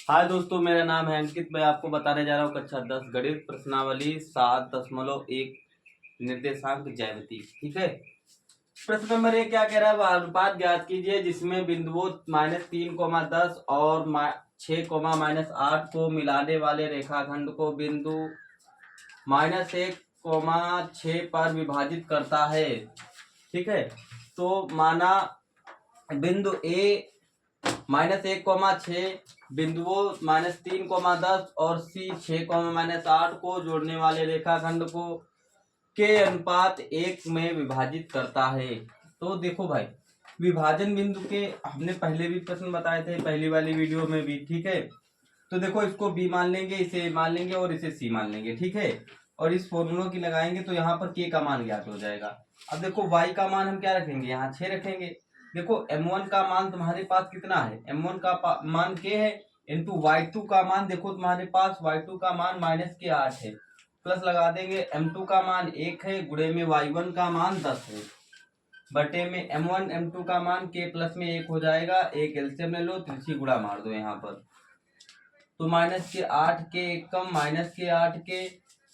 हाय दोस्तों, मेरा नाम है अंकित। मैं आपको बताने जा रहा हूँ कक्षा 10 गणित प्रश्नावली 7.1 निर्देशांक ज्यामिति। ठीक है। प्रश्न नंबर 1 क्या कह रहा है? वह अनुपात ज्ञात कीजिए जिसमें बिंदुओं -3, 10 और 6, -8 को मिलाने वाले रेखाखंड को बिंदु -1, 6 पर विभाजित करता है। ठीक है। तो माना बिंदु ए -1, 6 बिंदुओं -3, 10 और सी 6, -8 को जोड़ने वाले रेखाखंड को के अनुपात 1 में विभाजित करता है। तो देखो भाई, विभाजन बिंदु के हमने पहले भी प्रश्न बताए थे, पहली वाली वीडियो में भी। ठीक है। तो देखो, इसको बी मान लेंगे, इसे ए मान लेंगे और इसे सी मान लेंगे। ठीक है। और इस फॉर्मूलों की लगाएंगे तो यहाँ पर के का मान ज्ञात हो जाएगा। अब देखो, वाई का मान हम क्या रखेंगे? यहाँ 6 रखेंगे। देखो, m1 का मान तुम्हारे पास कितना है? m1 का मान k है, इंटू y2 का मान देखो तुम्हारे पास y2 का मान -8 है, प्लस लगा देंगे m2 का मान 1 है, गुणे में y1 का मान 10 है, बटे में m1 m2 का मान k प्लस में 1 हो जाएगा। एक एलसीएम ले लो, तिरछी गुणा मार दो यहाँ पर। तो -8 के एकम -8 के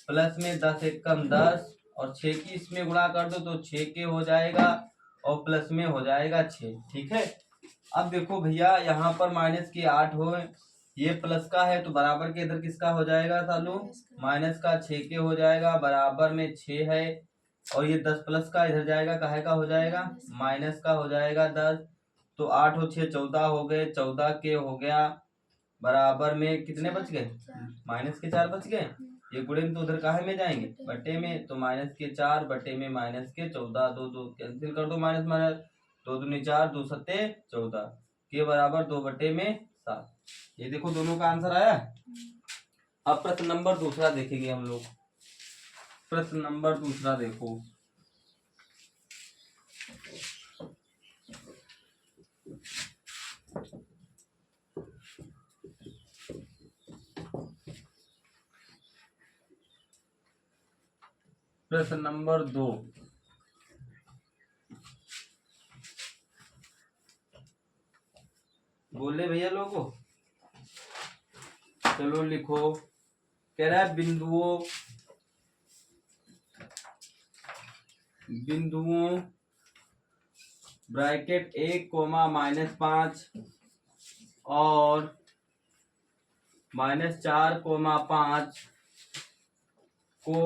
प्लस में 10 एकम 10 और 6 की इसमें गुणा कर दो तो 6 के हो जाएगा और प्लस में हो जाएगा 6। ठीक है। अब देखो भैया, यहाँ पर -8 हो, ये प्लस का है तो बराबर के इधर किसका हो जाएगा सालों? माइनस का 6 के हो जाएगा, बराबर में 6 है, और ये 10 प्लस का इधर जाएगा, काहे का हो जाएगा? माइनस का हो जाएगा 10। तो 8 और 6 14 हो गए, 14 के हो गया, बराबर में कितने बच गए? -4 बच गए। ये गुणे में तो उधर काहे में जाएंगे? बटे में। तो -4 बटे में -14, दो दो कैंसिल कर दो, माइनस माइनस, 2 दूनी 4, 2 सत्ते 14 के बराबर 2 बटे में 7। ये देखो, दोनों का आंसर आया। अब प्रश्न नंबर दूसरा देखेंगे हम लोग। प्रश्न नंबर दूसरा देखो। प्रश्न नंबर 2। बोले भैया लोगों, चलो लिखो। कह रहा है बिंदुओं ब्रैकेट 1, -5 और -4, 5 को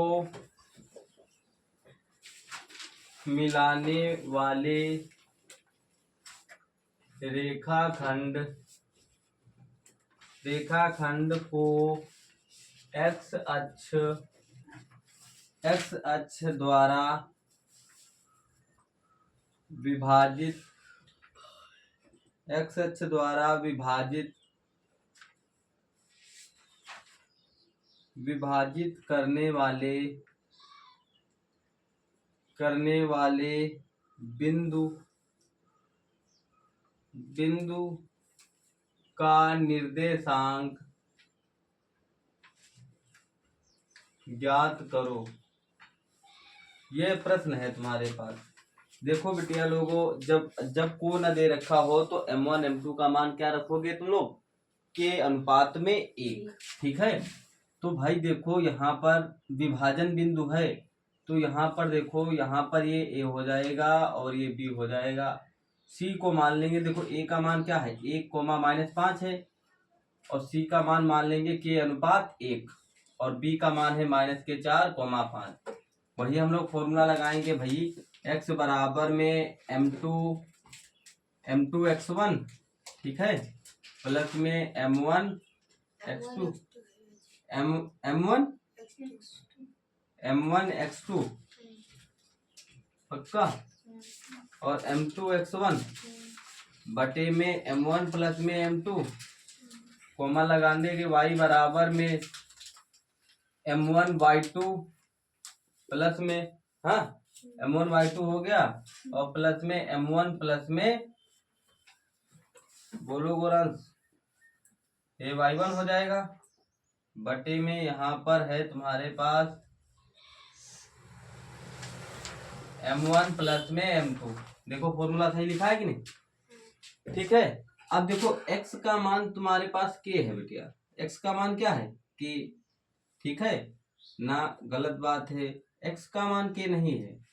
मिलाने वाले रेखाखंड को एक्स अक्ष द्वारा विभाजित करने वाले बिंदु का निर्देशांक ज्ञात करो। यह प्रश्न है तुम्हारे पास। देखो बेटिया लोगों, जब को न दे रखा हो तो m1 m2 का मान क्या रखोगे तुम लोग? के अनुपात में 1। ठीक है। तो भाई देखो, यहाँ पर विभाजन बिंदु है, तो यहाँ पर देखो, यहाँ पर ये a हो जाएगा और ये b हो जाएगा। c को मान लेंगे। देखो, a का मान क्या है? 1, -5 है, और c का मान लेंगे के अनुपात 1, और b का मान है -4, 5। वही हम लोग फॉर्मूला लगाएंगे भाई। x बराबर में m2 x1, ठीक है, प्लस में m1 x2 m1 x2 पक्का, और m2 x1 बटे में m1 प्लस में m2, कोमा लगा देंगे y बराबर में m1 y2 प्लस में, हाँ, m1 y2 हो गया, और प्लस में m1 प्लस में, बोलो गोरंश, ये y1 हो जाएगा, बटे में यहाँ पर है तुम्हारे पास m1 प्लस में m2। देखो फॉर्मूला सही लिखा है कि नहीं? ठीक है। अब देखो x का मान तुम्हारे पास k है बेटिया, x का मान क्या है k, ठीक है ना, गलत बात है, x का मान k नहीं है।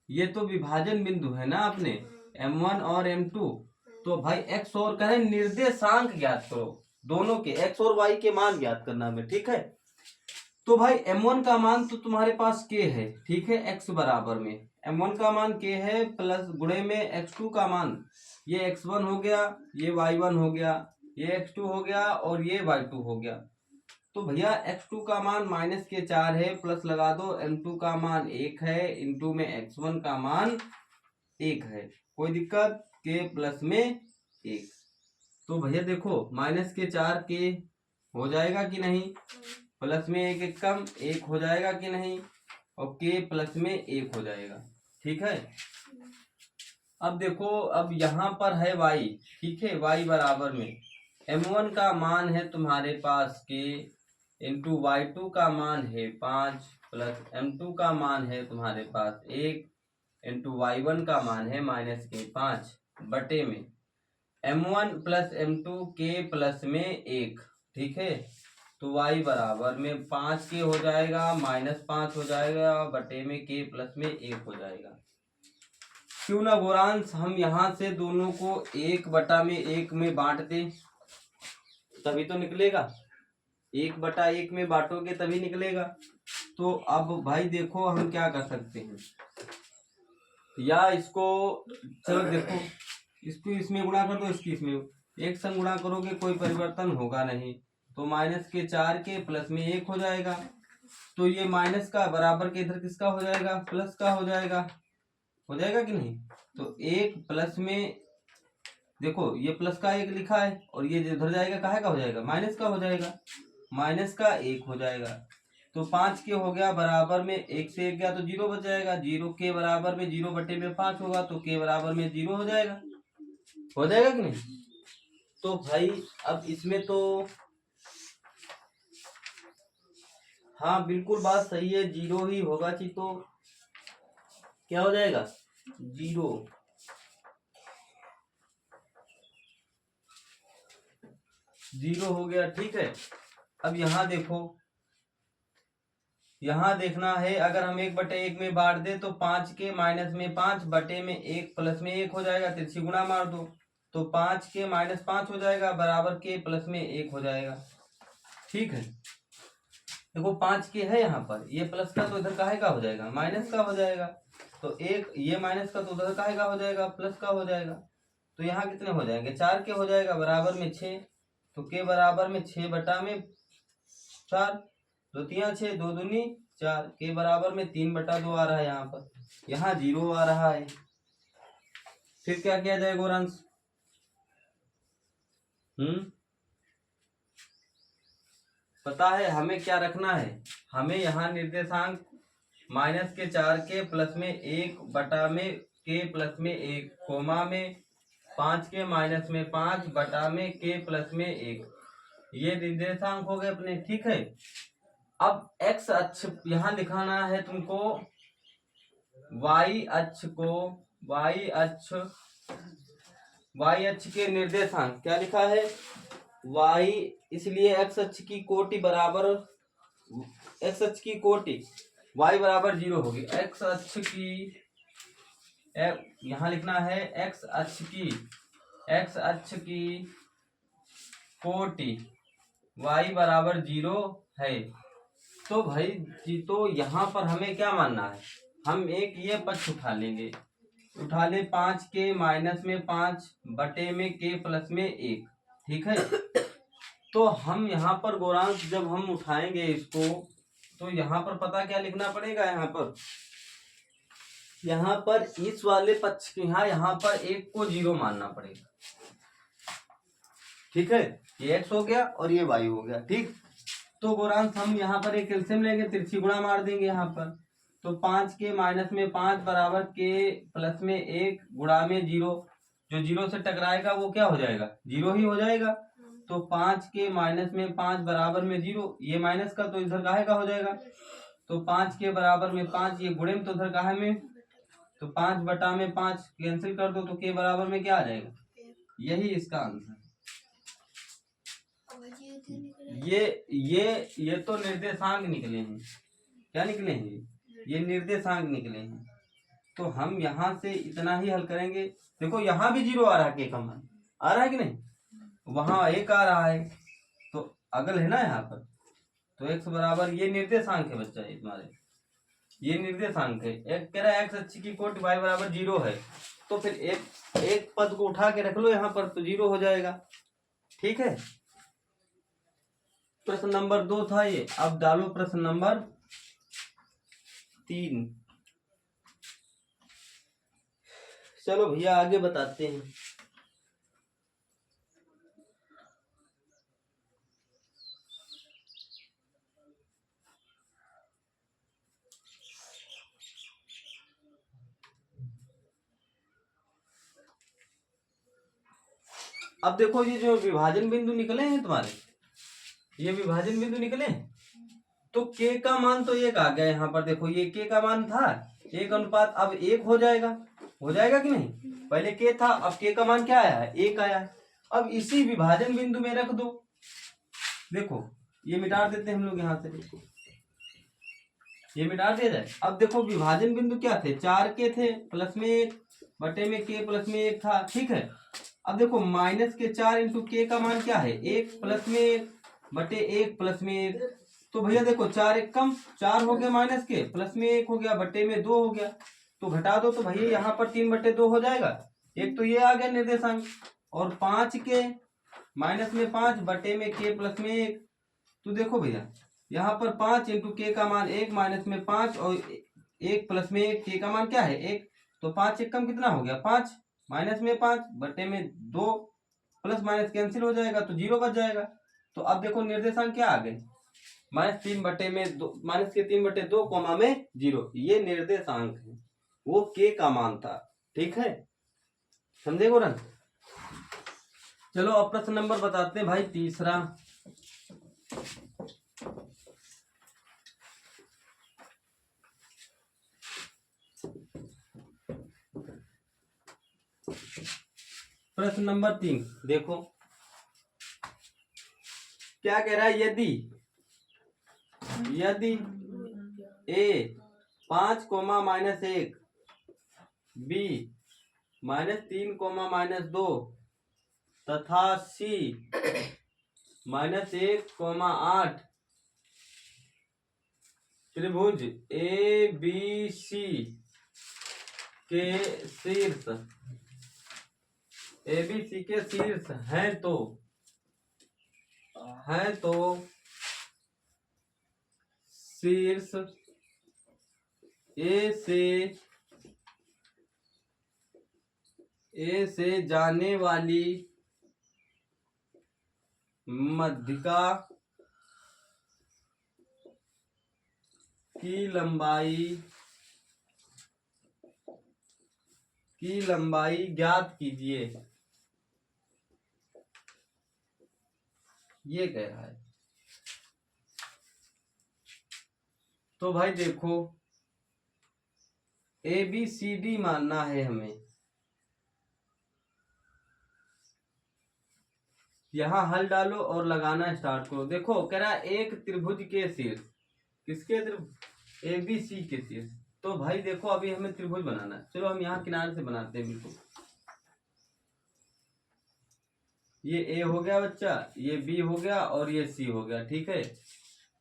ये तो विभाजन बिंदु है ना अपने m1 और m2, तो भाई x और करें निर्देशांक ज्ञात करो, दोनों के x और y के मान ज्ञात करना हमें, ठीक है। तो भाई m1 का मान तो तुम्हारे पास k है, ठीक है, x बराबर में m1 का मान k है प्लस गुणे में x2 का मान, ये x1 हो गया, ये y1 हो गया, ये x2 हो गया और ये y2 हो गया। तो भैया x2 का मान -4 है, प्लस लगा दो m2 का मान 1 है, इंटू में x1 का मान 1 है, कोई दिक्कत, k प्लस में 1। तो भैया देखो -4 k हो जाएगा कि नहीं, प्लस में 1 1 कम 1 हो जाएगा कि नहीं, और k प्लस में 1 हो जाएगा, ठीक है। अब देखो अब यहाँ पर है y, ठीक है, y बराबर में m1 का मान है तुम्हारे पास k, इंटू y2 का मान है 5, प्लस m2 का मान है तुम्हारे पास 1, इंटू y1 का मान है -k5 बटे में m1 plus m2 k plus में 1, ठीक है। तो y बराबर में 5k हो जाएगा, -5 हो जाएगा बटे में k प्लस में 1 हो जाएगा। क्यों ना गोरांश हम यहाँ से दोनों को 1/1 में बांट दें, तभी तो निकलेगा, 1/1 में बांटोगे तभी निकलेगा। तो अब भाई देखो हम क्या कर सकते हैं, या इसको चलो देखो, इसको इसमें गुणा कर दो, इसकी इसमें, एक संग गुणा करोगे कोई परिवर्तन होगा नहीं, तो -4 के प्लस में 1 हो जाएगा। तो ये माइनस का बराबर के इधर किसका हो जाएगा, प्लस का हो जाएगा कि नहीं। तो 1 प्लस में देखो ये प्लस का 1 लिखा है, और ये जो इधर जाएगा काहे का हो जाएगा, माइनस का हो जाएगा, माइनस का 1 हो जाएगा। तो 5 के हो गया बराबर में 1 से 1 गया तो 0 बच जाएगा, 0 के बराबर में 0 बटे में 5 होगा, तो के बराबर में 0 हो जाएगा कि नहीं। तो भाई अब इसमें तो हाँ बिल्कुल बात सही है, 0 ही होगा जी, तो क्या हो जाएगा 0 हो गया, ठीक है। अब यहाँ देखो, यहाँ देखना है, अगर हम 1/1 में बांट दे तो 5 के माइनस में 5 बटे में 1 प्लस में 1 हो जाएगा, तिरछी गुणा मार दो तो 5 के -5 हो जाएगा बराबर के प्लस में 1 हो जाएगा, ठीक है। देखो 5 के है यहाँ पर, ये प्लस का तो इधर काहे का हो जाएगा, माइनस का हो जाएगा, तो एक ये माइनस का तो उधर काहे का हो जाएगा, प्लस का हो जाएगा। तो यहाँ कितने हो जाएंगे, 4 के हो जाएगा बराबर में 6, तो के बराबर में 6/4, 2 3 6, 2 दूनी 4, के बराबर में 3/2 आ रहा है, यहाँ पर यहाँ 0 आ रहा है। फिर क्या किया जाए गोरंश, पता है हमें क्या रखना है, हमें यहाँ निर्देशांक -4 के प्लस में 1 बटा में के प्लस में 1 कोमा में 5 के माइनस में 5 बटा में के प्लस में 1, ये निर्देशांक हो गए अपने, ठीक है। अब x अक्ष यहाँ दिखाना है तुमको, y अक्ष के निर्देशांक क्या लिखा है y, इसलिए x अक्ष की कोटि बराबर, x अक्ष की कोटि y बराबर 0 होगी, x अक्ष की यहाँ लिखना है x अक्ष की कोटि y बराबर 0 है। तो भाई तो यहाँ पर हमें क्या मानना है, हम एक ये पक्ष उठा लेंगे, उठा ले 5 के माइनस में 5 बटे में के प्लस में 1, ठीक है। तो हम यहाँ पर गोरांश जब हम उठाएंगे इसको, तो यहाँ पर पता क्या लिखना पड़ेगा, यहाँ पर इस वाले पक्ष के यहाँ पर 1 को 0 मानना पड़ेगा, ठीक है। ये x हो गया और ये y हो गया, ठीक। तो गोरांश हम यहाँ पर एक एलसीएम लेंगे, तिरछी गुणा मार देंगे यहाँ पर, तो 5 के माइनस में 5 बराबर के प्लस में 1 गुणा में 0, जो 0 से टकराएगा वो क्या हो जाएगा, 0 ही हो जाएगा। तो 5 के माइनस में 5 बराबर में 0, ये माइनस का तो इधर काहे का हो जाएगा, तो 5 के बराबर में 5, ये गुणे में तो उधर काहे में, तो 5 बटा में 5 कैंसिल कर दो, तो के बराबर में क्या आ जाएगा, यही इसका आंसर। ये तो निर्देशांक निकले हैं। क्या निकले हैं? ये निर्देशांक निकले हैं। तो हम यहाँ से इतना ही हल करेंगे। देखो यहाँ भी 0 आ रहा है, के का मान आ रहा है कि नहीं, वहां 1 आ रहा है, तो अगल है ना यहाँ पर। तो x बराबर, ये निर्देशांक है बच्चा, ये तुम्हारे ये निर्देशांक है। एक कह रहा है x अच्छी की कोटि y बराबर 0 है, तो फिर एक पद को उठा के रख लो यहाँ पर, तो 0 हो जाएगा। ठीक है, प्रश्न नंबर 2 था ये। अब डालो प्रश्न नंबर 3। चलो भैया आगे बताते हैं। अब देखो ये जो विभाजन बिंदु निकले हैं तुम्हारे, ये विभाजन बिंदु निकले हैं, तो के का मान तो 1 आ गया यहाँ पर। देखो ये के का मान था 1 अनुपात, अब 1 हो जाएगा कि नहीं? पहले के था, अब के का मान क्या आया है? 1 आया है। अब इसी विभाजन बिंदु में रख दो। देखो ये मिटा देते हैं हम लोग यहाँ से, देखो ये मिटा दिया जाए। अब देखो विभाजन बिंदु क्या थे? 4 के थे, प्लस में 1 बटे में के प्लस में 1 था। ठीक है, अब देखो माइनस के 4 इंटू के का मान क्या है? 1 प्लस में 1 बटे 1 प्लस में 1। तो भैया देखो 4 1 कम, 4 हो गया माइनस के, प्लस में 1 हो गया, बटे में 2 हो गया, तो घटा दो, तो भैया यहाँ पर 3 बटे 2 हो जाएगा। एक तो ये आ गया निर्देशांक, और 5 के माइनस में 5 बटे में के प्लस में 1। तो देखो भैया यहाँ पर 5 इंटू के का मान 1 माइनस में 5 और 1 प्लस में 1, के का मान क्या है? 1। तो 5 1 कम कितना हो गया? 5 माइनस में 5 बटे में 2, प्लस माइनस कैंसिल हो जाएगा, तो 0 बच जाएगा। तो अब देखो निर्देशांक क्या आ गए? -3 बटे में 2, माइनस के 3 बटे 2 कोमा में 0, ये निर्देशांक है, वो के का मान था। ठीक है, समझे गोरन? चलो अब प्रश्न नंबर बताते हैं भाई, तीसरा। प्रश्न नंबर 3 देखो क्या कह रहा है? यदि ए 5 कोमा -1, बी -3 कोमा -2 तथा सी -1 कोमा 8 त्रिभुज ए बी सी के शीर्ष ABC के शीर्ष हैं, तो शीर्ष ए से जाने वाली मध्यिका की लंबाई ज्ञात कीजिए, ये कह रहा है। तो भाई देखो ABCD मानना है हमें। यहाँ हल डालो और लगाना स्टार्ट करो। देखो कह रहा है एक त्रिभुज के शीर्ष, किसके त्रिभुज? ABC के शीर्ष। तो भाई देखो अभी हमें त्रिभुज बनाना है। चलो हम यहाँ किनारे से बनाते हैं। बिल्कुल ये A हो गया बच्चा, ये B हो गया और ये C हो गया। ठीक है,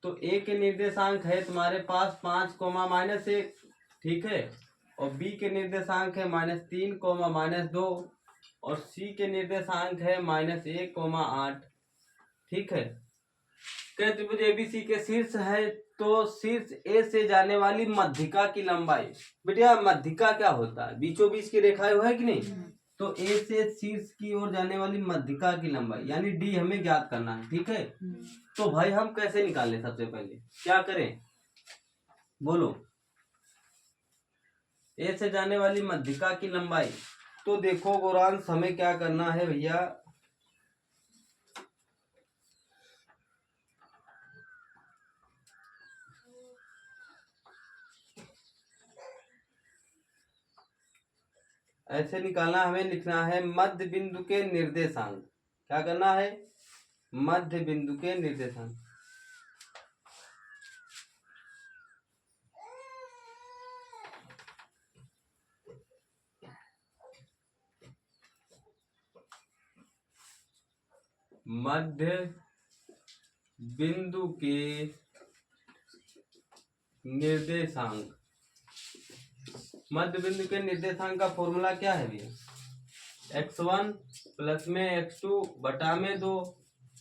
तो A के निर्देशांक है तुम्हारे पास 5 कोमा -1, ठीक है, और B के निर्देशांक है -3 कोमा -2 और C के निर्देशांक है -1 कोमा 8। ठीक है, क्या त्रिभुज ABC के शीर्ष है, तो शीर्ष A से जाने वाली मध्यिका की लंबाई। बेटा मध्यिका क्या होता है? बीचों बीच की रेखा है कि नहीं? तो A से शीर्ष की ओर जाने वाली मध्यिका की लंबाई यानी D हमें ज्ञात करना है। ठीक है, तो भाई हम कैसे निकालें? सबसे पहले क्या करें बोलो? A से जाने वाली मध्यिका की लंबाई, तो देखो गोरान हमें क्या करना है भैया, ऐसे निकालना, हमें लिखना है मध्य बिंदु के निर्देशांक। क्या करना है? मध्य बिंदु के निर्देशांक। मध्य बिंदु के निर्देशांक। मध्य बिंदु के निर्देशांक का फॉर्मूला क्या है भैया? x1 प्लस में x2 बटा में 2,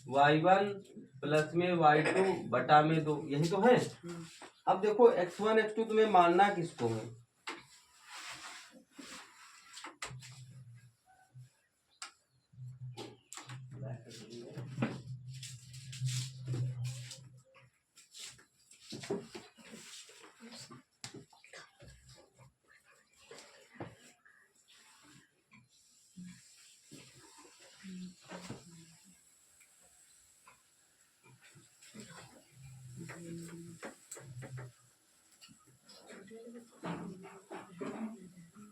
y1 प्लस में y2 बटा में 2, यही तो है। अब देखो x1 x2 तुम्हें मानना किसको है?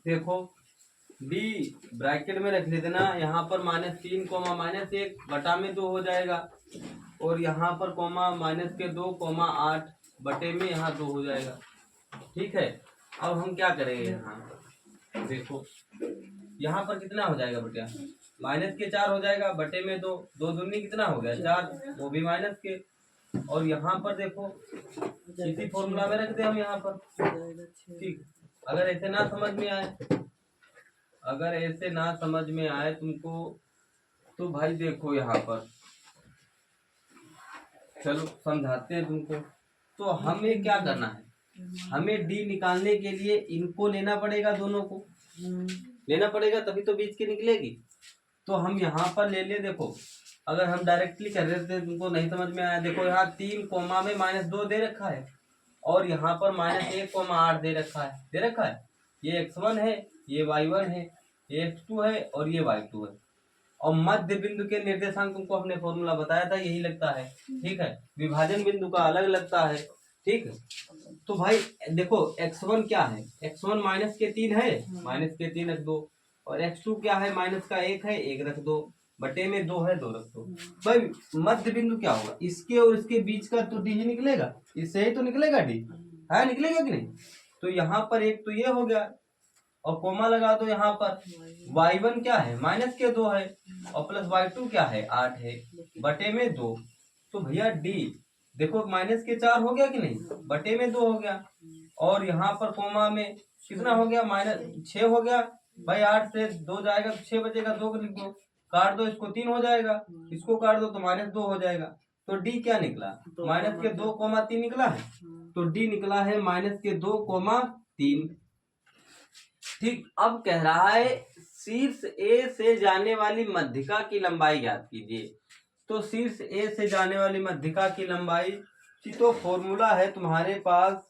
देखो b ब्रैकेट में रख लेते ना, यहाँ पर -3 -1 बटा में 2 हो जाएगा, और यहाँ पर कोमा -2 बटे में यहाँ 2 हो जाएगा। ठीक है, अब हम क्या करेंगे? यहाँ देखो यहाँ पर कितना हो जाएगा बेटा? -4 हो जाएगा बटे में 2, 2 दूनी कितना हो गया? 4, वो भी माइनस के। और यहाँ पर देखो इसी फॉर्मूला में रख दे हम यहाँ पर। ठीक, अगर ऐसे ना समझ में आए तुमको तो भाई देखो यहाँ पर, चलो समझाते हैं तुमको। तो हमें क्या करना है? हमें डी निकालने के लिए इनको लेना पड़ेगा, दोनों को लेना पड़ेगा, तभी तो बीच की निकलेगी। तो हम यहाँ पर ले ले। देखो अगर हम डायरेक्टली कर रहे थे तुमको नहीं समझ में आया, देखो यहाँ 3 कोमा में -2 दे रखा है, और यहाँ पर -1,8 दे रखा है। ये x1 है, ये y1 है, ये x2 है, और ये y2 है। और मध्य बिंदु के निर्देशांक तुमको हमने फॉर्मूला बताया था, यही लगता है। ठीक है, विभाजन बिंदु का अलग लगता है। ठीक है, तो भाई देखो x1 क्या है? x1 -3 है, -3 रख दो, और x2 क्या है? -1 है, 1 रख दो, बटे में 2 है, 2 रख दो। भाई मध्य बिंदु क्या होगा? इसके और इसके बीच का तो डी ही निकलेगा, इससे ही तो निकलेगा डी, है निकलेगा कि नहीं? तो यहाँ पर एक तो ये हो गया, और कोमा लगा दो यहाँ पर। y1 क्या है? -2 है, और प्लस y2 क्या है? 8 है, बटे में 2। तो भैया डी देखो -4 हो गया कि नहीं? बटे में 2 हो गया, और यहाँ पर कोमा में कितना हो गया? -6 हो गया। भाई 8 से 2 जाएगा तो 6 बचेगा, 2 को लिख दो, काट दो इसको, 3 हो जाएगा, इसको काट दो तो -2 हो जाएगा। तो डी क्या निकला? -2,3 निकला है। तो डी निकला है -2,3। ठीक, अब कह रहा है शीर्ष ए से जाने वाली मध्यिका की लंबाई ज्ञात कीजिए। तो शीर्ष ए से जाने वाली मध्यिका की लंबाई की तो फॉर्मूला है तुम्हारे पास।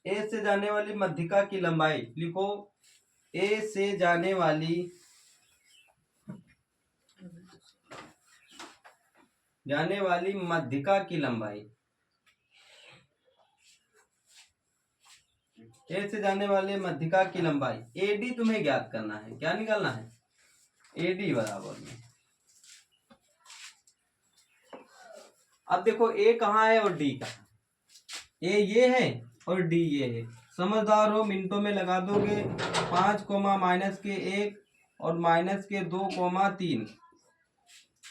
ए से जाने वाली मध्यिका की लंबाई लिखो, ए से जाने वाली मध्यिका की लंबाई, ए से जाने वाले मध्यिका की लंबाई एडी तुम्हें ज्ञात करना है। क्या निकालना है? एडी बराबर में, अब देखो ए कहाँ है और डी कहाँ है? ए ये है और डी ये है। समझदार हो, मिनटों में लगा दोगे। 5, -1 और -2,3।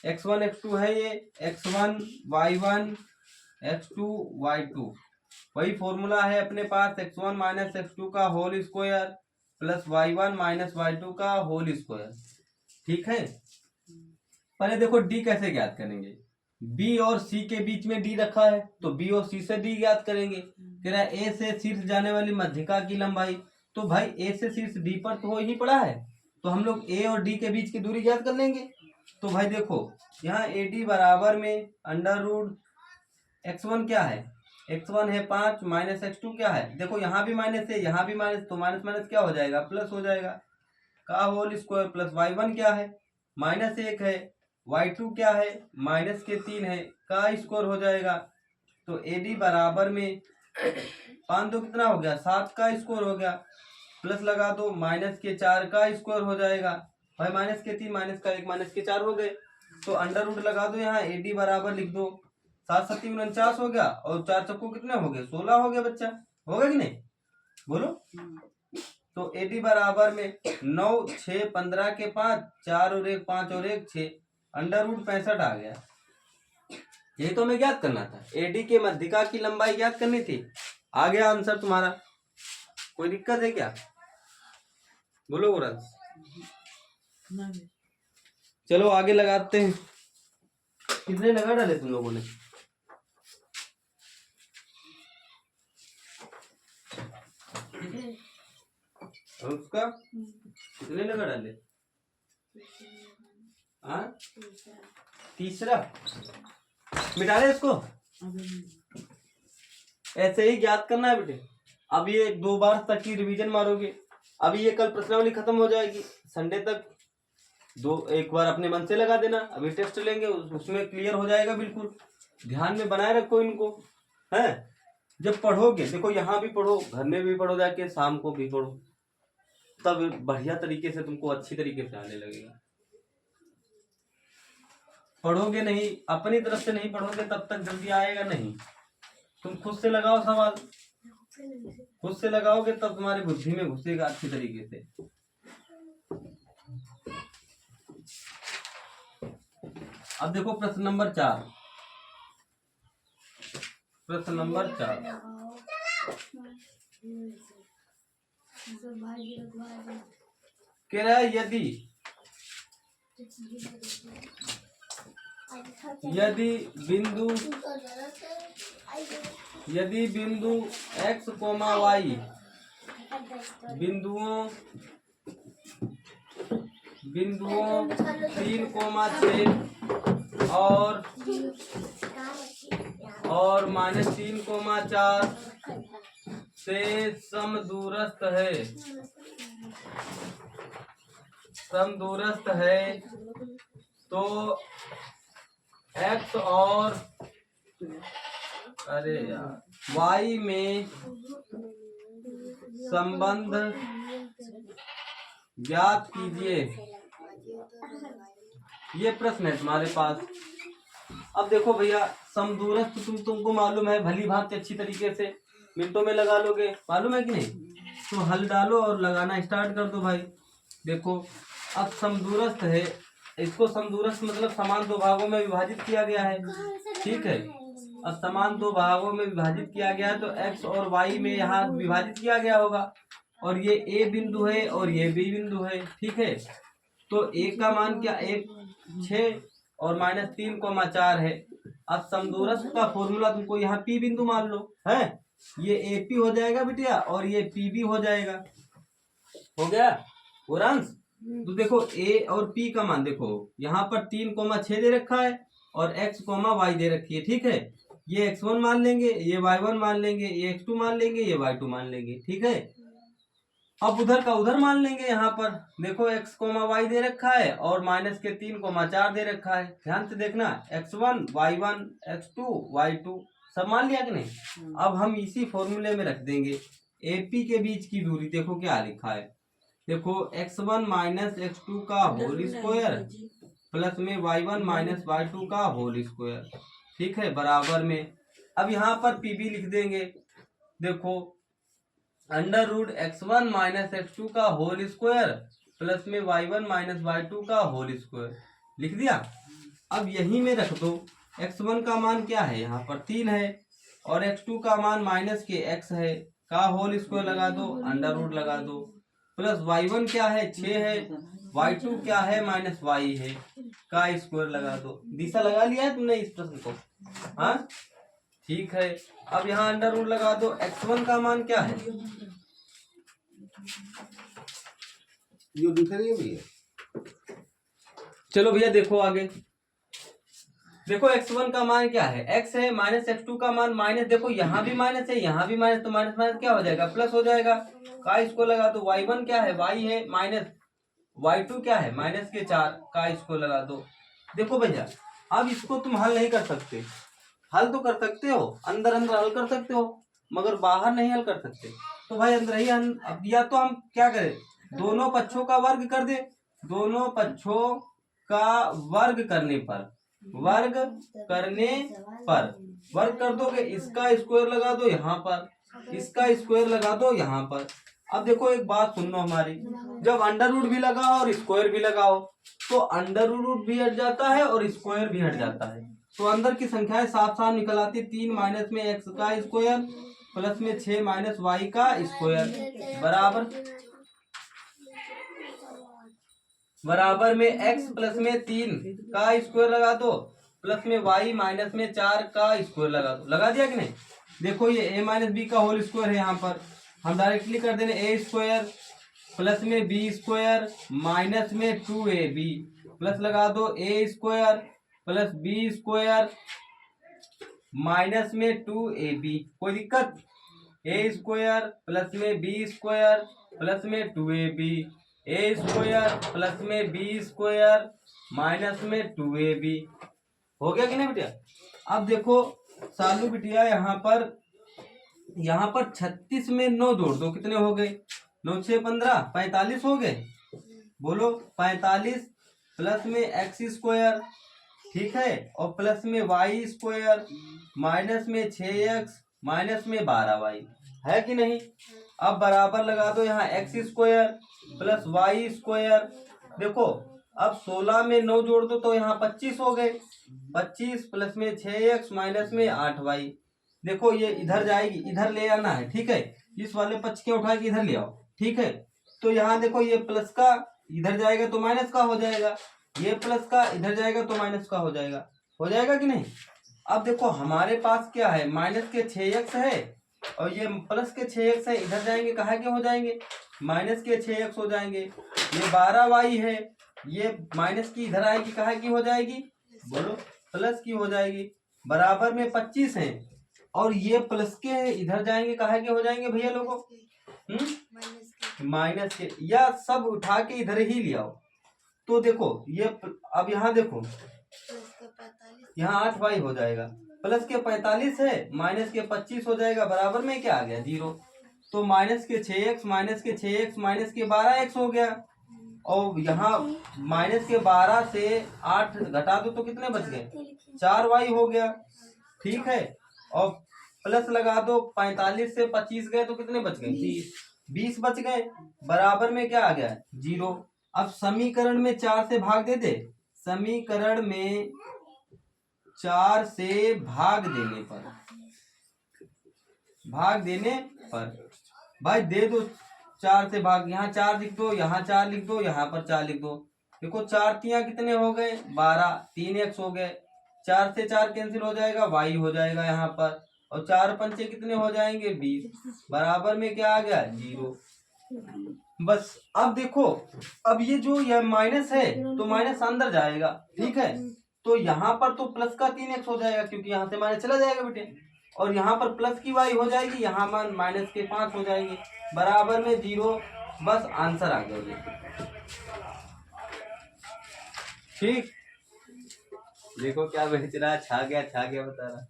x1 x2 है, ये x1 y1 x2 y2, वही फॉर्मूला है अपने पास। x1 - x2 का whole square plus y1 - y2 का होल स्क्वायर। ठीक है, पहले देखो डी कैसे ज्ञात करेंगे? बी और सी के बीच में डी रखा है, तो बी और सी से डी ज्ञात करेंगे। तेरा ए से शीर्ष जाने वाली मध्यिका की लंबाई, तो भाई ए से शीर्ष डी पर तो हो ही पड़ा है, तो हम लोग ए और डी के बीच की दूरी ज्ञात कर लेंगे। तो भाई देखो यहाँ ए डी बराबर में √x1 क्या है? x1 है 5, -x2 क्या है? देखो यहाँ भी माइनस है, यहाँ भी माइनस, तो माइनस माइनस क्या हो जाएगा? प्लस हो जाएगा, का होल स्क्वायर प्लस y1 क्या है? -1 है, y2 क्या है? -3 है, का स्क्वायर हो जाएगा। तो एडी बराबर में 5 2 कितना हो गया? 7 का स्क्वायर हो गया, प्लस लगा दो -4 का स्क्वायर हो जाएगा। भाई -3 -1 -4 हो गए। तो अंडर रूट लगा दो यहाँ, AD बराबर लिख दो 7 7 49 हो गया, और 4 चक्कों कितने हो गए 16 हो गया बच्चा, होगा कि नहीं बोलो। तो AD बराबर में 9 6 15 के 5 4 और 1 5 और 1 6 अंडर रूट 65 आ गया। यही तो हमें ज्ञात करना था, AD के मध्यिका की लंबाई ज्ञात करनी थी। आ गया आंसर तुम्हारा, कोई दिक्कत है क्या बोलो गुराज। चलो आगे लगाते हैं, कितने लगा डाले तुम लोगों ने? और उसका कितने लगा डाले? हाँ तीसरा, मिटा ले इसको, ऐसे ही ज्ञात करना है बेटे। अब ये 2 बार तक की रिवीजन मारोगे, अभी ये कल प्रश्नावली खत्म हो जाएगी, संडे तक एक बार अपने मन से लगा देना, अभी टेस्ट लेंगे उसमें क्लियर हो जाएगा बिल्कुल। ध्यान में बनाए रखो इनको, है जब पढ़ोगे, देखो यहाँ भी पढ़ो, घर में भी पढ़ो, जाके शाम को भी पढ़ो, तब बढ़िया तरीके से तुमको अच्छी तरीके से आने लगेगा। पढ़ोगे नहीं, अपनी तरफ से नहीं पढ़ोगे, तब तक जल्दी आएगा नहीं। तुम खुद से लगाओ सवाल, खुद से लगाओगे तब तुम्हारी बुद्धि में घुसेगा अच्छी तरीके से। अब देखो प्रश्न नंबर 4, प्रश्न नंबर 4 कह रहा है यदि बिंदु x, y बिंदुओं 3,6 और -3,4 से समदूरस्थ है, तो x और y में संबंध ज्ञात कीजिए। ये प्रश्न है तुम्हारे पास। अब देखो भैया, समदूरस्थ तुमको मालूम है भली भांति अच्छी तरीके से, मिनटों में लगा लोगे, मालूम है कि नहीं। तो हल डालो और लगाना स्टार्ट कर दो भाई। देखो अब समदूरस्थ है, इसको समदूरस्थ मतलब समान 2 भागों में विभाजित किया गया है, ठीक है। अब समान 2 भागों में विभाजित किया गया है, तो x और y में यहाँ विभाजित किया गया होगा, और ये A बिंदु है और ये B बिंदु है, ठीक है। तो A का मान क्या 1 6 और -3,4 है। अब समदूरस्थ का फॉर्मूला तुमको यहाँ P बिंदु मान लो, है ये AP हो जाएगा बिटिया, और ये PB हो जाएगा, हो गया गुरांश। तो देखो A और P का मान देखो, यहाँ पर 3,6 दे रखा है और x, y दे रखी है, ठीक है। ये x1 मान लेंगे, ये y1 मान लेंगे, ये x2 मान लेंगे, ये y2 मान लेंगे, ठीक है। अब उधर का उधर मान लेंगे, यहाँ पर देखो x, y दे रखा है और -3,4 दे रखा है, ध्यान से देखना, x1 y1 x2 y2 सब मान लिया कि नहीं। अब हम इसी फॉर्मूले में रख देंगे AP के बीच की दूरी, देखो क्या लिखा है, देखो x1 - x2 का होल स्क्वायर प्लस में y1 - y2 का होल स्क्वायर, ठीक है, बराबर में। अब यहाँ पर PB लिख देंगे, देखो √x1 - x2 का होल स्क्वायर प्लस में y1 - y2 का होल स्क्वायर लिख दिया। अब यहीं में रख दो, x1 का मान क्या है यहाँ पर 3 है, और x2 का मान -x है, का होल स्क्वायर लगा दो, अंडर रूट लगा दो, प्लस y1 क्या है 6 है, y2 क्या है -y है, का स्क्वायर लगा दो। दिशा लगा लिया है तुमने इस प्रश्न को, हाँ ठीक है। अब यहाँ अंडर रूट लगा दो, x1 का मान क्या है, ये दिख रही है भैया। चलो भैया देखो आगे, देखो x1 का मान क्या है, x है, -x2 का मान माइनस, देखो यहाँ भी माइनस है, यहाँ भी माइनस, तो माइनस माइनस क्या हो जाएगा प्लस हो जाएगा, का इसको लगा दो। y1 क्या है, y है माइनस, y2 क्या है -4, का इसको लगा दो। देखो भैया अब इसको तुम हल नहीं कर सकते, हल तो कर सकते हो, अंदर अंदर हल कर सकते हो, मगर बाहर नहीं हल कर सकते। तो भाई अंदर ही अब या तो हम क्या करें, दोनों पक्षों का वर्ग कर दे, दोनों पक्षों का वर्ग करने पर, वर्ग करने पर, वर्ग कर दोगे, इसका स्क्वायर लगा दो यहाँ पर, इसका स्क्वायर लगा दो यहाँ पर। अब देखो एक बात सुन लो हमारी, जब अंडर रूट भी लगाओ और स्क्वायर भी लगाओ तो अंडर रूट भी हट जाता है और स्क्वायर भी हट जाता है, तो अंदर की संख्याएं साफ साफ निकल आती है। 3 माइनस में एक्स का स्क्वायर प्लस में 6 माइनस वाई का स्क्वायर बराबर में एक्स प्लस में 3 का स्क्वायर लगा दो प्लस में वाई माइनस में 4 का स्क्वायर लगा दो। लगा दिया कि नहीं? देखो ये a माइनस बी का होल स्क्वायर है, यहाँ पर हम डायरेक्टली कर देंगे ए स्क्वायर प्लस में बी स्क्वायर माइनस में 2ab प्लस लगा दो a square plus b square minus में 2ab। कोई दिक्कत? ए स्क्वायर प्लस में बी स्क्वायर प्लस में 2ab, ए स्क्वायर प्लस में बी स्क्वायर माइनस में 2ab। हो गया कि नहीं बेटिया? अब देखो सालू बिटिया यहाँ पर 36 में 9 जोड़ दो, कितने हो गए? 9 6 15 45 हो गए। बोलो 45 प्लस में एक्स स्क्वायर, ठीक है, और प्लस में वाई स्क्वायर माइनस में 6x माइनस में 12y, है कि नहीं? अब बराबर लगा दो यहाँ x square plus y square. देखो अब 16 में 9 जोड़ दो तो यहाँ 25 हो गए। 25 प्लस में 6x माइनस में 8y। देखो ये इधर जाएगी, इधर ले आना है, ठीक है, इस वाले पक्ष के उठा के इधर ले आओ, ठीक है। तो यहाँ देखो ये प्लस का इधर जाएगा तो माइनस का हो जाएगा, ये प्लस का इधर जाएगा तो माइनस का हो जाएगा कि नहीं? अब देखो हमारे पास क्या है, माइनस के 6x है और ये प्लस के 6x है, इधर जाएंगे कहाँ के हो जाएंगे? माइनस के 6x हो जाएंगे। ये 12y है, ये माइनस की इधर आएगी, कहाँ की हो जाएगी? बोलो प्लस की हो जाएगी। बराबर में 25 है और ये प्लस के इधर जाएंगे, कहाँ के हो जाएंगे भैया लोगों? माइनस के, या सब उठा के इधर ही ले आओ। तो देखो ये अब यहाँ देखो यहाँ 8y हो जाएगा, प्लस के 45 है माइनस के 25 हो जाएगा, बराबर में क्या आ गया? 0। तो माइनस के 6x माइनस के 6x माइनस के 12x हो गया, और यहाँ माइनस के 12 से 8 घटा दो तो कितने बच गए? 4y हो गया, ठीक है, और प्लस लगा दो 45 से 25 गए तो कितने बच गए? 20 बच गए, बराबर में क्या आ गया? 0। अब समीकरण में 4 से भाग दे दे, समीकरण में 4 से भाग देने पर भाई दे दो 4 से भाग, यहाँ 4 लिख दो, यहाँ 4 लिख दो, यहाँ पर 4 लिख दो। देखो 4 तियां कितने हो गए? 12, 3x हो गए, 4 से 4 कैंसिल हो जाएगा, y हो जाएगा यहाँ पर, और 4 पंचे कितने हो जाएंगे? 20, बराबर में क्या आ गया? 0। बस अब देखो, अब ये जो यह माइनस है तो माइनस अंदर जाएगा, ठीक है, तो यहाँ पर तो प्लस का 3x हो जाएगा क्योंकि यहाँ से माइनस चला जाएगा बेटे, और यहाँ पर प्लस की y हो जाएगी, यहाँ माइनस के 5 हो जाएंगे, बराबर में 0। बस आंसर आ गया ये, ठीक। देखो क्या बेच रहा है, छा गया बता रहा।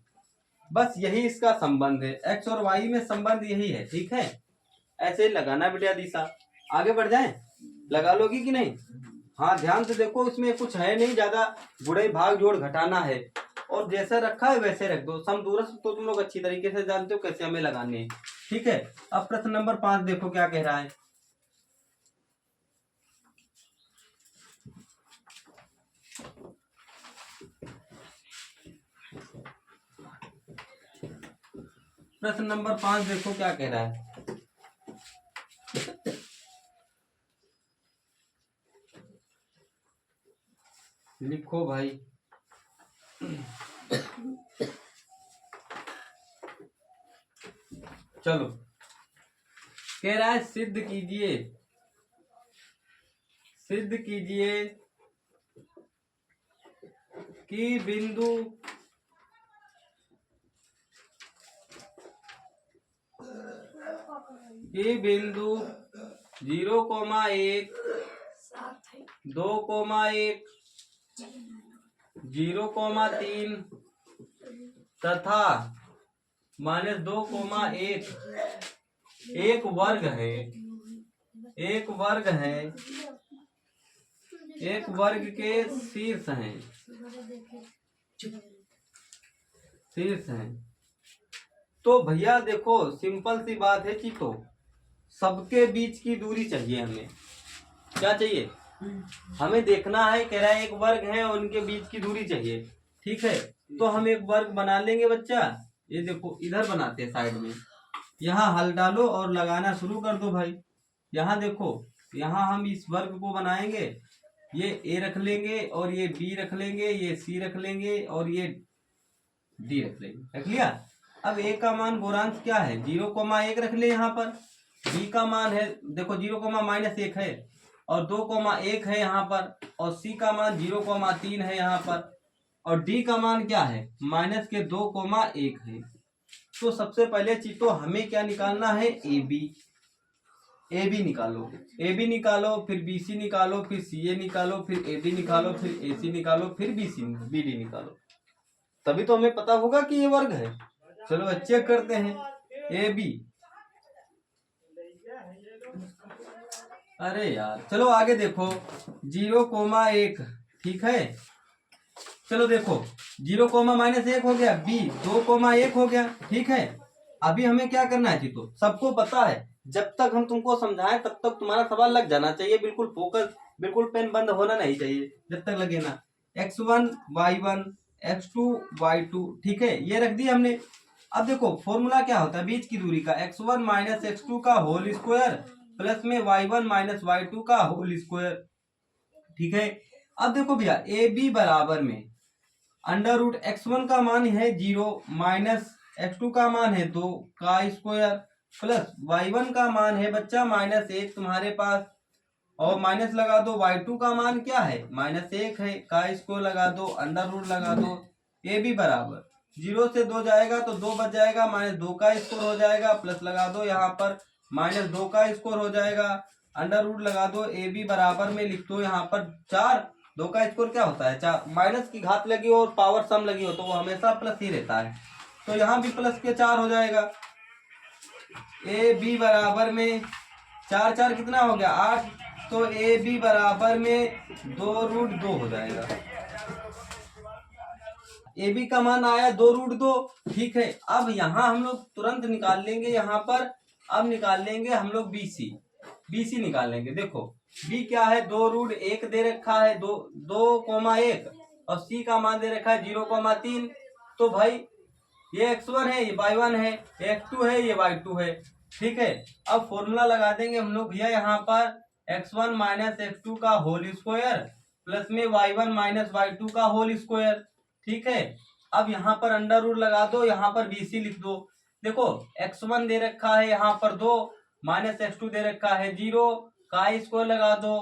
बस यही इसका संबंध है, x और y में संबंध यही है, ठीक है। ऐसे ही लगाना बेटा दिशा। आगे बढ़ जाएं, लगा लोगी कि नहीं? हाँ ध्यान से देखो, इसमें कुछ है नहीं ज्यादा, गुणे भाग जोड़ घटाना है, और जैसा रखा है वैसे रख दो। समदूरस्थ तो तुम लोग अच्छी तरीके से जानते हो कैसे हमें लगाने हैं, ठीक है। अब प्रश्न नंबर 5 देखो क्या कह रहा है। प्रश्न नंबर 5 देखो क्या कह रहा है। लिखो भाई। चलो कह रहा है सिद्ध कीजिए कि बिंदु 0,1 2,1 0,3 तथा -2,1 एक वर्ग है एक वर्ग के शीर्ष हैं। तो भैया देखो सिंपल सी बात है चीतो, सबके बीच की दूरी चाहिए हमें। क्या चाहिए? हमें देखना है, कह रहा है एक वर्ग है और उनके बीच की दूरी चाहिए। ठीक है, तो हम एक वर्ग बना लेंगे बच्चा। ये देखो इधर बनाते हैं साइड में, यहाँ हल डालो और लगाना शुरू कर दो भाई। यहाँ देखो, यहाँ हम इस वर्ग को बनाएंगे, ये ए रख लेंगे और ये बी रख लेंगे, ये सी रख लेंगे और ये डी रख लेंगे। रख लिया। अब ए का मान गोरांश क्या है? 0,1 रख ले यहाँ पर। बी का मान है देखो 0,-1 है और 2,1 है यहाँ पर, और सी का मान 0,3 है यहाँ पर, और डी का मान क्या है? -2,1 है। तो सबसे पहले चीतो हमें क्या निकालना है? ए बी निकालो। ए बी निकालो, फिर बी सी निकालो, फिर सी ए निकालो, फिर ए डी निकालो, फिर ए सी निकालो, फिर बी डी निकालो। तभी तो हमें पता होगा कि ये वर्ग है। चलो चेक करते हैं। ए बी, अरे यार चलो आगे देखो, 0,1 ठीक है। चलो देखो 0,-1 हो गया, बी 2,1 हो गया। ठीक है, अभी हमें क्या करना है चीतो? सबको पता है, जब तक हम तुमको समझाएं तब तक तुम्हारा सवाल लग जाना चाहिए, बिल्कुल फोकस, बिल्कुल पेन बंद होना नहीं चाहिए जब तक लगे ना। x1 y1 x2 y2 ठीक है, ये रख दिया हमने। अब देखो फॉर्मूला क्या होता है बीच की दूरी का? x1 - x2 का होल स्क्वायर प्लस में y1 - y2 का होल स्क्वायर। ठीक है, अब देखो भैया ए बी बराबर में √x1 का मान है 0 माइनस x2 का मान है 2 का स्क्वायर प्लस y1 का मान है बच्चा -1 तुम्हारे पास, और माइनस लगा दो। y2 का मान क्या है? -1 है, का स्क्वायर लगा दो, √ लगा दो। ए बी बराबर 0 से 2 जाएगा तो 2 बच जाएगा, -2 का स्क्वायर हो जाएगा, प्लस लगा दो यहाँ पर -2 का स्क्वायर हो जाएगा, √ लगा दो। ए बी बराबर में लिख दो यहाँ पर 4। 2 का स्क्वायर क्या होता है? 4। माइनस की घात लगी हो और पावर सम लगी हो तो वो हमेशा प्लस ही रहता है, तो यहाँ भी प्लस के 4 हो जाएगा। ए बी बराबर में 4 4 कितना हो गया? 8। तो ए बी बराबर में 2√2 हो जाएगा। ए बी का मान आया 2√2। ठीक है, अब यहाँ हम लोग तुरंत निकाल लेंगे, यहाँ पर अब निकाल लेंगे हम लोग बी सी निकाल लेंगे। देखो बी क्या है? 2√1 दे रखा है, 2,1 और सी का मान दे रखा है 0,3। तो भाई ये x1 है, ये y1 है, ये x2 है, ये y2 है। ठीक है, अब फॉर्मूला लगा देंगे हम लोग भैया यहाँ पर x1 - x2 का होल स्क्वायर प्लस में y1 - y2 का होल स्क्वायर। ठीक है, अब यहाँ पर √ लगा दो, यहाँ पर BC लिख दो। देखो x1 दे रखा है यहाँ पर 2 माइनस x2 दे रखा है 0 का स्क्वायर लगा दो,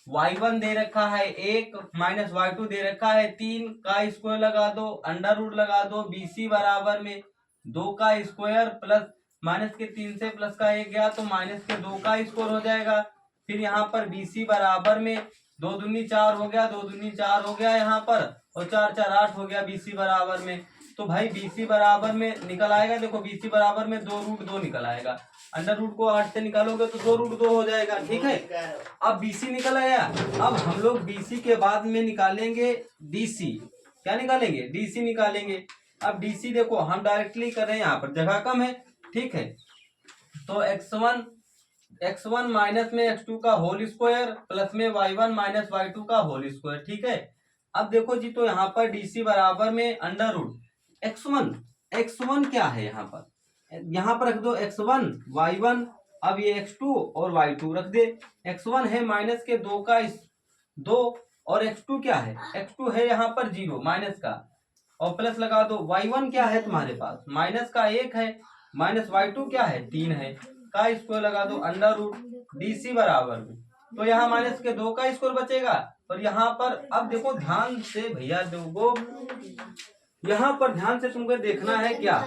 y1 दे रखा है 1 माइनस y2 दे रखा है 3 का स्क्वायर लगा दो, √ लगा दो। BC बराबर में 2 का स्क्वायर प्लस माइनस के 3 से प्लस का 1 गया तो माइनस के 2 का स्क्वायर हो जाएगा। फिर यहाँ पर BC बराबर में 2 दूनी 4 हो गया, 2 दूनी 4 हो गया यहाँ पर, और 4 4 8 हो गया BC बराबर में। तो भाई BC बराबर में निकल आएगा, देखो BC बराबर में 2√2 निकल आएगा। √ को 8 से निकालोगे तो 2√2 हो जाएगा। ठीक है, अब BC निकल आया। अब हम लोग BC के बाद में निकालेंगे DC। क्या निकालेंगे? DC निकालेंगे। अब DC देखो हम डायरेक्टली कर रहे हैं, यहाँ पर जगह कम है। ठीक है, तो x1 माइनस में x2 का होल स्क्वायर प्लस में y1 - y2 का होल स्क्वायर। ठीक है, अब देखो जी, तो यहाँ पर DC बराबर में x1 क्या है? यहाँ पर रख दो x1 y1, अब ये x2 और y2 रख दे। x1 है माइनस के 2 और x2 क्या है? x2 है यहाँ पर 0 माइनस का, और प्लस लगा दो। y1 क्या है तुम्हारे पास? माइनस का 1 है, माइनस y2 क्या है? 3 है, का स्क्वायर लगा दो √ DC बराबर में, तो यहाँ माइनस के 2 का स्क्वायर बचेगा। और यहाँ पर अब देखो ध्यान से भैया देखो, यहाँ पर ध्यान से तुमको देखना है क्या?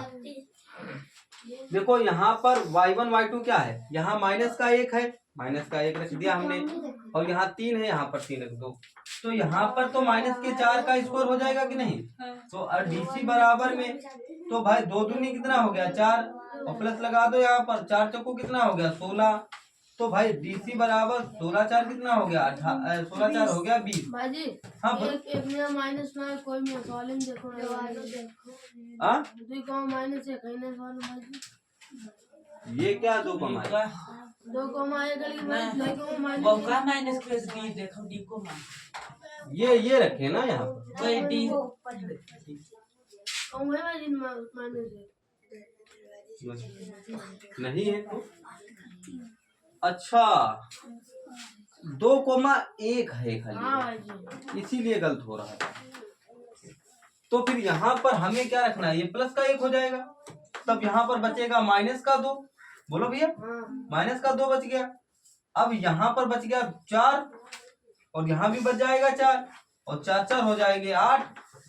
देखो यहाँ पर y1 y2 क्या है? यहाँ माइनस का 1 है, माइनस का 1 रख दिया हमने, और यहाँ 3 है, यहाँ पर 3 रख दो। तो यहाँ पर तो माइनस के 4 का स्क्वायर हो जाएगा कि नहीं? तो DC बराबर में, तो भाई 2 दूनी कितना हो गया? 4, और प्लस लगा दो यहाँ पर, 4 चौको कितना हो गया? 16। तो भाई डीसी बराबर 16 4 कितना हो गया? 16 4 हो गया 20। भाजी हाँ एक में माइनस में कोई में सॉलिम देखो हाँ 2 को माइनस 1 है ना सॉलिम भाजी ये क्या 2 कमा है? 2 को माइनस में 2 को माइनस बौका माइनस प्लस डी देखो डी को ये रखे ना यहाँ कोई डी कौन है भाजी माइनस नहीं है तो अच्छा 2,1 है हाँ खाली, भाजी इसीलिए गलत हो रहा है। तो फिर यहाँ पर हमें क्या रखना है? ये प्लस का 1 हो जाएगा, तब यहाँ पर बचेगा माइनस का 2। बोलो भैया, हाँ माइनस का 2 बच गया। अब यहाँ पर बच गया 4 और यहाँ भी बच जाएगा 4 और 4 4 हो जाएंगे 8।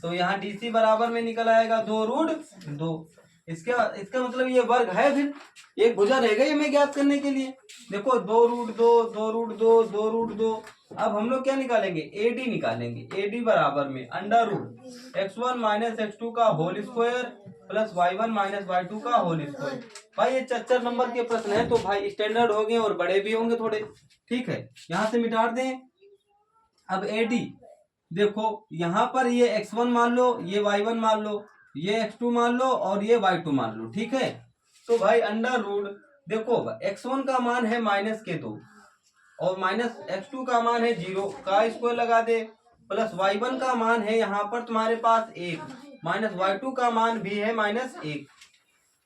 तो यहाँ डीसी बराबर में निकल आएगा 2√2। इसका मतलब ये वर्ग है। फिर एक भुजा रह गई हमें ज्ञात करने के लिए। देखो 2√2 2√2 2√2। अब हम लोग क्या निकालेंगे? एडी निकालेंगे। एडी बराबर में √x1 माइनस x2 का whole square plus y1 minus y2 का होल स्क्वायर। भाई ये 4 नंबर के प्रश्न है, तो भाई स्टैंडर्ड हो गए और बड़े भी होंगे थोड़े। ठीक है, यहाँ से मिटा दें। अब एडी देखो, यहाँ पर ये x1 मान लो, ये y1 मान लो, ये x2 मान लो और ये y2 मान लो। ठीक है, तो भाई √ देखो x1 का मान है -2 और माइनस x2 का मान है 0 का स्क्वायर लगा दे, प्लस y1 का मान है यहाँ पर तुम्हारे पास 1 माइनस y2 का मान भी है -1।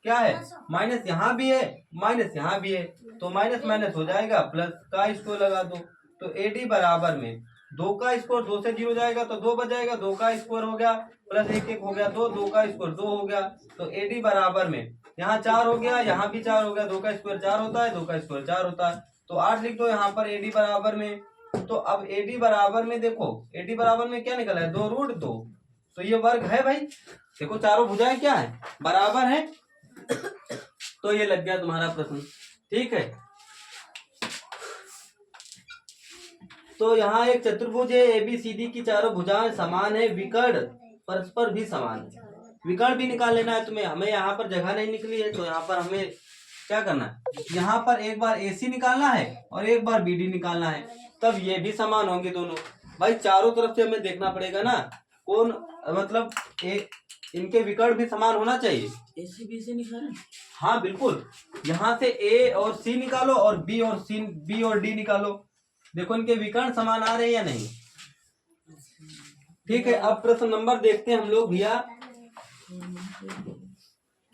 क्या है? माइनस यहाँ भी है माइनस यहाँ भी है, तो माइनस माइनस हो जाएगा, प्लस का स्क्वायर लगा दो। तो एडी बराबर में 2 का स्क्वायर 2 से 0 जाएगा तो 2 बच जाएगा, 2 का स्क्वायर हो गया प्लस 1 1 हो गया 2, 2 का स्क्वायर 2 हो गया। तो एडी बराबर में यहाँ 4 हो गया, यहाँ भी 4 हो गया, 2 का स्क्वायर 4 होता है, 2 का स्क्वायर 4 होता है, तो 8 लिख दो यहाँ पर एडी बराबर में। तो अब एडी बराबर में देखो, एडी बराबर में क्या निकला है? 2√2। तो ये वर्ग है भाई। देखो चारों भुजाएं क्या है? बराबर है। तो ये लग गया तुम्हारा प्रश्न। ठीक है, तो यहाँ एक चतुर्भुज है, ABCD की चारों भुजाएं समान है, विकर्ण परस्पर भी समान है। विकर्ण भी निकाल लेना है तुम्हें। हमें यहाँ पर जगह नहीं निकली है, तो यहाँ पर हमें क्या करना है? यहाँ पर एक बार AC निकालना है और एक बार BD निकालना है, तब ये भी समान होंगे दोनों। भाई चारों तरफ से हमें देखना पड़ेगा ना, कौन मतलब इनके विकर्ण भी समान होना चाहिए। AC से निकालें। हाँ बिल्कुल, यहाँ से A और C निकालो और B और D निकालो। देखो इनके विकर्ण समान आ रहे हैं या नहीं। ठीक है, अब प्रश्न नंबर देखते हैं हम लोग भैया।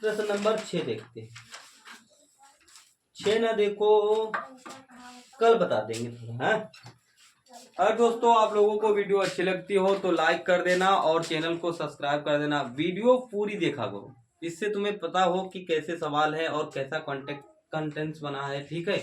प्रश्न नंबर 6 देखते हैं। 6 ना देखो, कल बता देंगे थोड़ा। हाँ, अगर दोस्तों आप लोगों को वीडियो अच्छी लगती हो तो लाइक कर देना और चैनल को सब्सक्राइब कर देना। वीडियो पूरी देखा करो, इससे तुम्हें पता हो कि कैसे सवाल है और कैसा कंटेंट्स बना है। ठीक है।